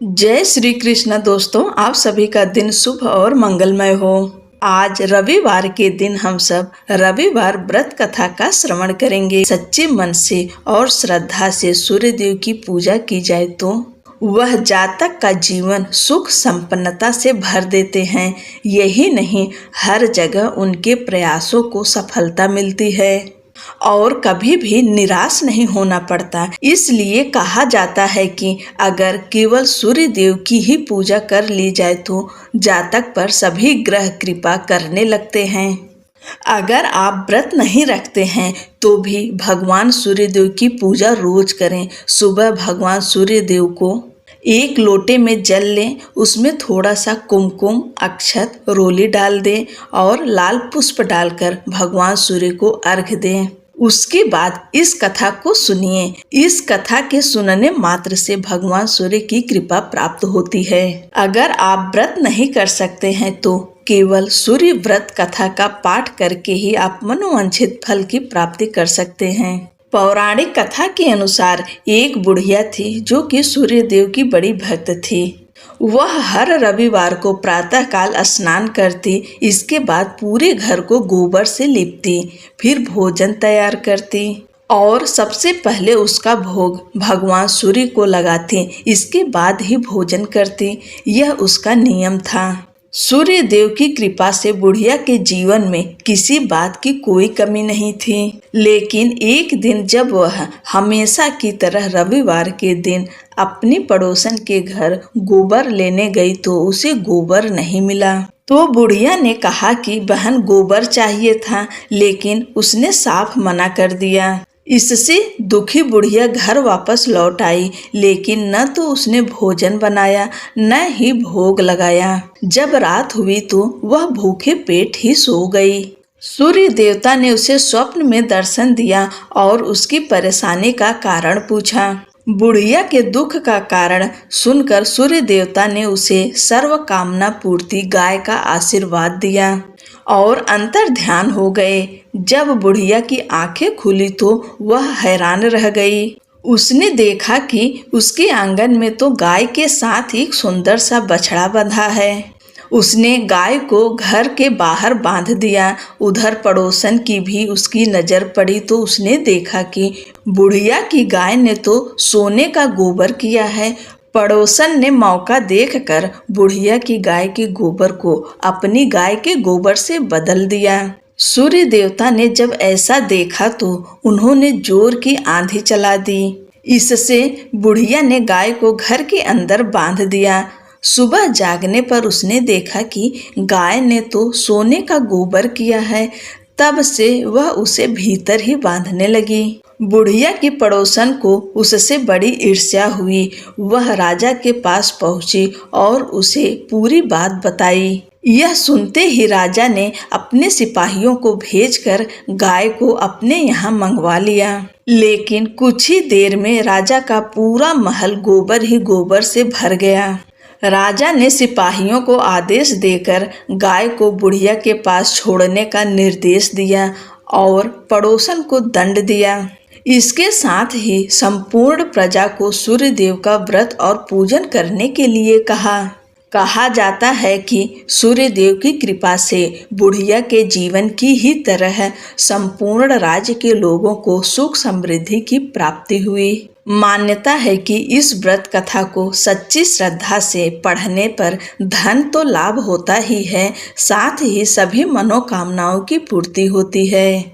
जय श्री कृष्ण दोस्तों, आप सभी का दिन शुभ और मंगलमय हो। आज रविवार के दिन हम सब रविवार व्रत कथा का श्रवण करेंगे। सच्चे मन से और श्रद्धा से सूर्य देव की पूजा की जाए तो वह जातक का जीवन सुख संपन्नता से भर देते हैं। यही नहीं, हर जगह उनके प्रयासों को सफलता मिलती है और कभी भी निराश नहीं होना पड़ता। इसलिए कहा जाता है कि अगर केवल सूर्य देव की ही पूजा कर ली जाए तो जातक पर सभी ग्रह कृपा करने लगते हैं। अगर आप व्रत नहीं रखते हैं तो भी भगवान सूर्य देव की पूजा रोज करें। सुबह भगवान सूर्य देव को एक लोटे में जल लें, उसमें थोड़ा सा कुमकुम, अक्षत, रोली डाल दें और लाल पुष्प डालकर भगवान सूर्य को अर्घ्य दें। उसके बाद इस कथा को सुनिए। इस कथा के सुनने मात्र से भगवान सूर्य की कृपा प्राप्त होती है। अगर आप व्रत नहीं कर सकते हैं तो केवल सूर्य व्रत कथा का पाठ करके ही आप मनोवांछित फल की प्राप्ति कर सकते हैं। पौराणिक कथा के अनुसार एक बुढ़िया थी जो कि सूर्य देव की बड़ी भक्त थी। वह हर रविवार को प्रातः काल स्नान करती, इसके बाद पूरे घर को गोबर से लीपती, फिर भोजन तैयार करती और सबसे पहले उसका भोग भगवान सूर्य को लगाती, इसके बाद ही भोजन करती। यह उसका नियम था। सूर्य देव की कृपा से बुढ़िया के जीवन में किसी बात की कोई कमी नहीं थी। लेकिन एक दिन जब वह हमेशा की तरह रविवार के दिन अपनी पड़ोसन के घर गोबर लेने गई तो उसे गोबर नहीं मिला। तो बुढ़िया ने कहा कि बहन गोबर चाहिए था, लेकिन उसने साफ मना कर दिया। इससे दुखी बुढ़िया घर वापस लौट आई, लेकिन न तो उसने भोजन बनाया न ही भोग लगाया। जब रात हुई तो वह भूखे पेट ही सो गई। सूर्य देवता ने उसे स्वप्न में दर्शन दिया और उसकी परेशानी का कारण पूछा। बुढ़िया के दुख का कारण सुनकर सूर्य देवता ने उसे सर्व कामना पूर्ति गाय का आशीर्वाद दिया और अंतर ध्यान हो गए। जब बुढ़िया की आंखें खुली तो वह हैरान रह गई। उसने देखा कि उसके आंगन में तो गाय के साथ एक सुंदर सा बछड़ा बंधा है। उसने गाय को घर के बाहर बांध दिया। उधर पड़ोसन की भी उसकी नजर पड़ी तो उसने देखा कि बुढ़िया की गाय ने तो सोने का गोबर किया है। पड़ोसन ने मौका देखकर बुढ़िया की गाय के गोबर को अपनी गाय के गोबर से बदल दिया। सूर्य देवता ने जब ऐसा देखा तो उन्होंने जोर की आंधी चला दी। इससे बुढ़िया ने गाय को घर के अंदर बांध दिया। सुबह जागने पर उसने देखा कि गाय ने तो सोने का गोबर किया है। तब से वह उसे भीतर ही बांधने लगी। बुढ़िया की पड़ोसन को उससे बड़ी ईर्ष्या हुई। वह राजा के पास पहुंची और उसे पूरी बात बताई। यह सुनते ही राजा ने अपने सिपाहियों को भेजकर गाय को अपने यहाँ मंगवा लिया। लेकिन कुछ ही देर में राजा का पूरा महल गोबर ही गोबर से भर गया। राजा ने सिपाहियों को आदेश देकर गाय को बुढ़िया के पास छोड़ने का निर्देश दिया और पड़ोसन को दंड दिया। इसके साथ ही संपूर्ण प्रजा को सूर्य देव का व्रत और पूजन करने के लिए कहा जाता है कि सूर्य देव की कृपा से बुढ़िया के जीवन की ही तरह संपूर्ण राज्य के लोगों को सुख समृद्धि की प्राप्ति हुई। मान्यता है कि इस व्रत कथा को सच्ची श्रद्धा से पढ़ने पर धन तो लाभ होता ही है, साथ ही सभी मनोकामनाओं की पूर्ति होती है।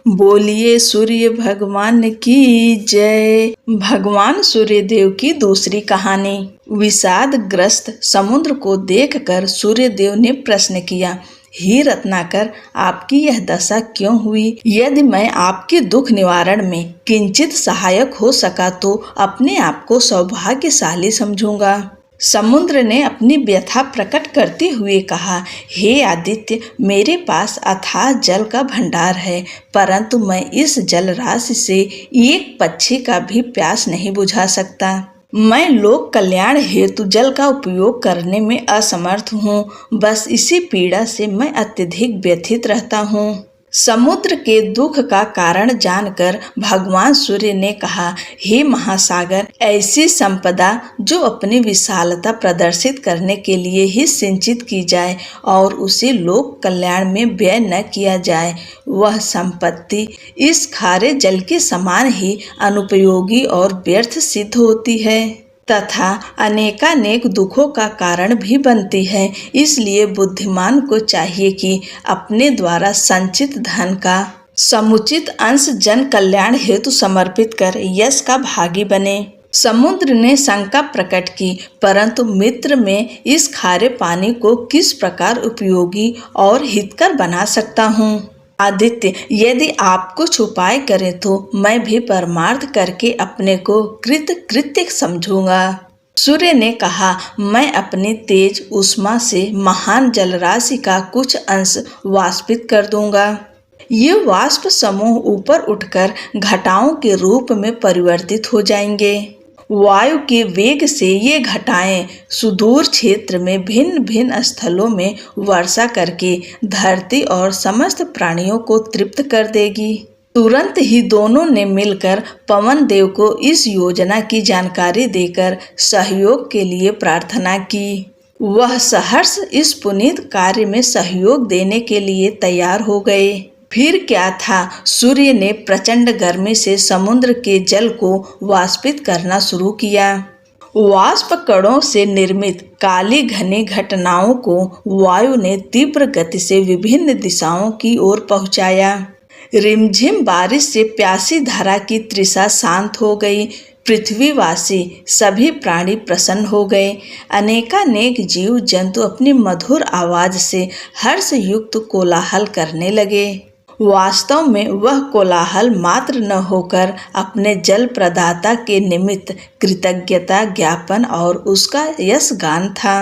बोलिए सूर्य भगवान की जय। भगवान सूर्य देव की दूसरी कहानी। विषादग्रस्त समुद्र को देखकर सूर्य देव ने प्रश्न किया, हे रत्नाकर, आपकी यह दशा क्यों हुई? यदि मैं आपके दुख निवारण में किंचित सहायक हो सका तो अपने आप को सौभाग्यशाली समझूंगा। समुद्र ने अपनी व्यथा प्रकट करते हुए कहा, हे आदित्य, मेरे पास अथाह जल का भंडार है, परंतु मैं इस जल राशि से एक पक्षी का भी प्यास नहीं बुझा सकता। मैं लोक कल्याण हेतु जल का उपयोग करने में असमर्थ हूँ। बस इसी पीड़ा से मैं अत्यधिक व्यथित रहता हूँ। समुद्र के दुख का कारण जानकर भगवान सूर्य ने कहा, हे महासागर, ऐसी संपदा जो अपनी विशालता प्रदर्शित करने के लिए ही सिंचित की जाए और उसे लोक कल्याण में व्यय न किया जाए, वह संपत्ति इस खारे जल के समान ही अनुपयोगी और व्यर्थ सिद्ध होती है तथा अनेकानेक दुखों का कारण भी बनती है। इसलिए बुद्धिमान को चाहिए कि अपने द्वारा संचित धन का समुचित अंश जन कल्याण हेतु समर्पित कर यश का भागी बने। समुद्र ने शंका प्रकट की, परंतु मित्र में इस खारे पानी को किस प्रकार उपयोगी और हितकर बना सकता हूँ। आदित्य, यदि आप कुछ उपाय करें तो मैं भी परमार्थ करके अपने को कृत्य समझूंगा। सूर्य ने कहा, मैं अपनी तेज उष्मा से महान जलराशि का कुछ अंश वाष्पित कर दूंगा। ये वाष्प समूह ऊपर उठकर घटाओं के रूप में परिवर्तित हो जाएंगे। वायु के वेग से ये घटाएं सुदूर क्षेत्र में भिन्न भिन्न स्थलों में वर्षा करके धरती और समस्त प्राणियों को तृप्त कर देगी। तुरंत ही दोनों ने मिलकर पवन देव को इस योजना की जानकारी देकर सहयोग के लिए प्रार्थना की। वह सहर्ष इस पुनीत कार्य में सहयोग देने के लिए तैयार हो गए। फिर क्या था, सूर्य ने प्रचंड गर्मी से समुद्र के जल को वाष्पित करना शुरू किया। वाष्प कणों से निर्मित काली घनी घटनाओं को वायु ने तीव्र गति से विभिन्न दिशाओं की ओर पहुंचाया। रिमझिम बारिश से प्यासी धरा की तृषा शांत हो गई। पृथ्वीवासी सभी प्राणी प्रसन्न हो गए। अनेकानेक जीव जंतु अपनी मधुर आवाज से हर्ष युक्त कोलाहल करने लगे। वास्तव में वह कोलाहल मात्र न होकर अपने जल प्रदाता के निमित्त कृतज्ञता ज्ञापन और उसका यश गान था।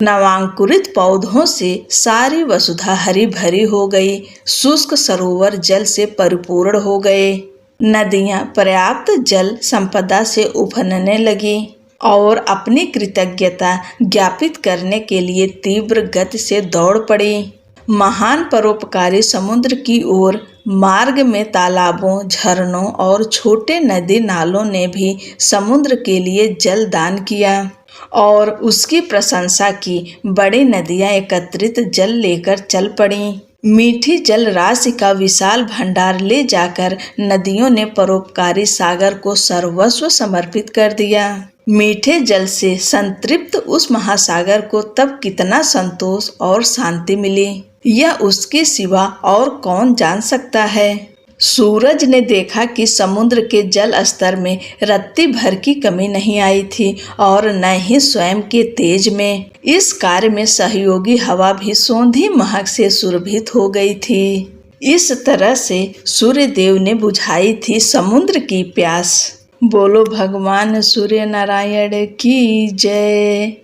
नवांकुरित पौधों से सारी वसुधा हरी भरी हो गई। शुष्क सरोवर जल से परिपूर्ण हो गए। नदियां पर्याप्त जल संपदा से उफनने लगी और अपनी कृतज्ञता ज्ञापित करने के लिए तीव्र गति से दौड़ पड़ी। महान परोपकारी समुद्र की ओर मार्ग में तालाबों, झरनों और छोटे नदी नालों ने भी समुद्र के लिए जल दान किया और उसकी प्रशंसा की। बड़ी नदियां एकत्रित जल लेकर चल पड़ी। मीठी जल राशि का विशाल भंडार ले जाकर नदियों ने परोपकारी सागर को सर्वस्व समर्पित कर दिया। मीठे जल से संतृप्त उस महासागर को तब कितना संतोष और शांति मिली, यह उसके सिवा और कौन जान सकता है। सूरज ने देखा कि समुद्र के जल स्तर में रत्ती भर की कमी नहीं आई थी और न ही स्वयं के तेज में। इस कार्य में सहयोगी हवा भी सौंधी महक से सुरभित हो गई थी। इस तरह से सूर्य देव ने बुझाई थी समुद्र की प्यास। बोलो भगवान सूर्य नारायण की जय।